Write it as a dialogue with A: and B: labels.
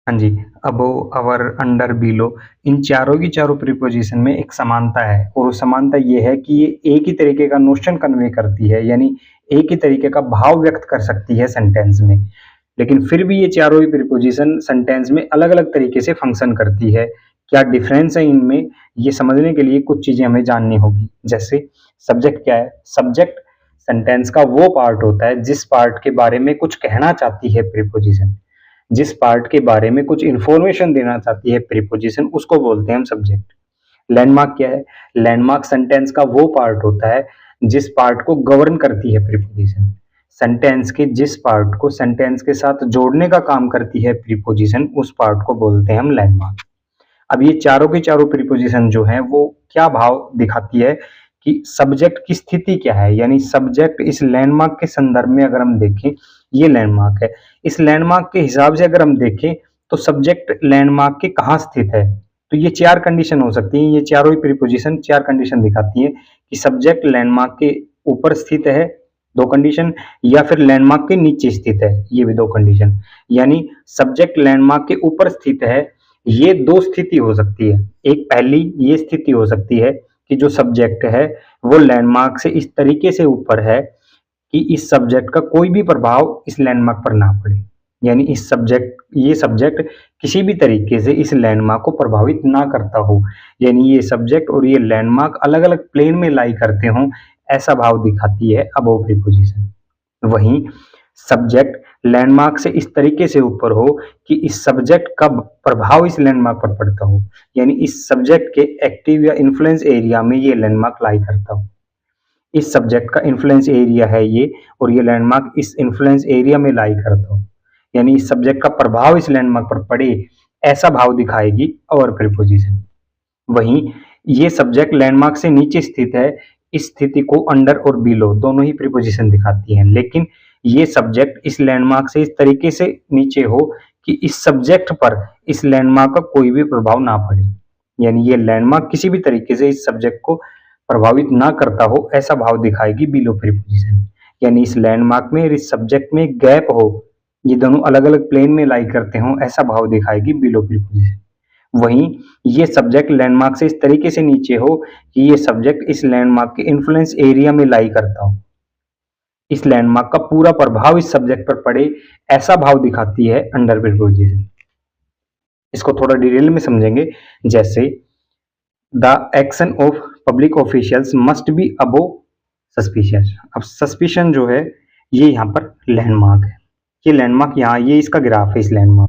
A: हाँ जी, above, over, under, below इन चारों की चारों प्रीपोज़िशन में एक समानता है और वो समानता ये है कि ये एक ही तरीके का नोशन कन्वे करती है, यानी एक ही तरीके का भाव व्यक्त कर सकती है सेंटेंस में। लेकिन फिर भी ये चारों ही प्रीपोज़िशन सेंटेंस में अलग-अलग तरीके से फंक्शन करती है। क्या डिफ़रेंस है इनमें, ये समझने के लिए कुछ चीज़ें हमें जाननी होगी। जैसे सब्जेक्ट क्या है? सब्जेक्ट सेंटेंस का वो पार्ट होता है जिस पार्ट के बारे में कुछ कहना चाहती है प्रीपोज़िशन। जिस पार्ट के बारे में कुछ इन्फॉर्मेशन देना चाहती है प्रीपोजिशन उसको बोलते हैं हम सब्जेक्ट। लैंडमार्क क्या है? लैंडमार्क सेंटेंस का वो पार्ट होता है जिस पार्ट को गवर्न करती है प्रीपोजिशन। सेंटेंस के जिस पार्ट को सेंटेंस के साथ जोड़ने का काम करती है प्रीपोजिशन उस पार्ट को बोलते हैं हम लैंडमार्क। अब ये चारों की चारों प्रीपोजिशन जो है वो क्या भाव दिखाती है कि सब्जेक्ट की स्थिति क्या है, यानी सब्जेक्ट इस लैंडमार्क के संदर्भ में अगर हम देखें, ये लैंडमार्क है। इस लैंडमार्क के हिसाब से अगर हम देखें तो सब्जेक्ट लैंडमार्क के कहाँ स्थित है। तो ये चार कंडीशन हो सकती हैं, ये चारों ही प्रीपोजिशन चार कंडीशन दिखाती हैं कि सब्जेक्ट लैंडमार्क के ऊपर स्थित है, दो कंडीशन, या फिर लैंडमार्क के नीचे स्थित है, ये भी दो कंडीशन। यानी सब्जेक्ट लैंडमार्क के ऊपर स्थित है, ये दो स्थिति हो सकती है। एक पहली ये स्थिति हो सकती है कि जो सब्जेक्ट है वो लैंडमार्क से इस तरीके से ऊपर है कि इस सब्जेक्ट का कोई भी प्रभाव इस लैंडमार्क पर ना पड़े, यानी ये सब्जेक्ट किसी भी तरीके से इस लैंडमार्क को प्रभावित ना करता हो, यानी ये सब्जेक्ट और ये लैंडमार्क अलग अलग प्लेन में लाई करते हों, ऐसा भाव दिखाती है अबोव प्रीपोजिशन। वहीं सब्जेक्ट लैंडमार्क से इस तरीके से ऊपर हो कि इस सब्जेक्ट का प्रभाव इस लैंडमार्क पर पड़ता हो, यानी इस सब्जेक्ट के एक्टिव या इन्फ्लुएंस एरिया में ये लैंडमार्क लाई करता हो। इस सब्जेक्ट का इन्फ्लुएंस एरिया है ये और ये लैंडमार्क इस इन्फ्लुएंस एरिया में लाई करता हो, यानी इस सब्जेक्ट का प्रभाव इस लैंडमार्क पर पड़े, ऐसा भाव दिखाएगी और प्रीपोजिशन। वहीं ये सब्जेक्ट लैंडमार्क से नीचे स्थित है, इस स्थिति को अंडर और बिलो दोनों ही प्रीपोजिशन दिखाती हैं, लेकिन ये सब्जेक्ट इस लैंडमार्क से इस तरीके से नीचे हो कि इस सब्जेक्ट पर इस लैंडमार्क का कोई भी प्रभाव ना पड़े, यानी ये लैंडमार्क किसी भी तरीके से इस सब्जेक्ट को प्रभावित ना करता हो, ऐसा भाव दिखाएगी बिलो प्रीपोजिशन। यानी इस लैंडमार्क में और इस सब्जेक्ट में गैप हो, ये दोनों अलग अलग प्लेन में लाई करते हो, ऐसा भाव दिखाएगी बिलो प्रीपोजिशन। वहीं ये सब्जेक्ट लैंडमार्क से इस तरीके से नीचे हो कि ये सब्जेक्ट इस लैंडमार्क के इन्फ्लुएंस एरिया में लाई करता हो, इस लैंडमार्क का पूरा प्रभाव इस सब्जेक्ट पर पड़े, ऐसा भाव दिखाती है अंडर प्रीपोजिशन। इसको थोड़ा डिटेल में समझेंगे। जैसे the action of public officials must be above suspicious. अब सस्पिशन जो है ये यहाँ पर लैंडमार्क है, ये लैंडमार्क यहाँ ये इसका ग्राफ है इस लैंडमार्क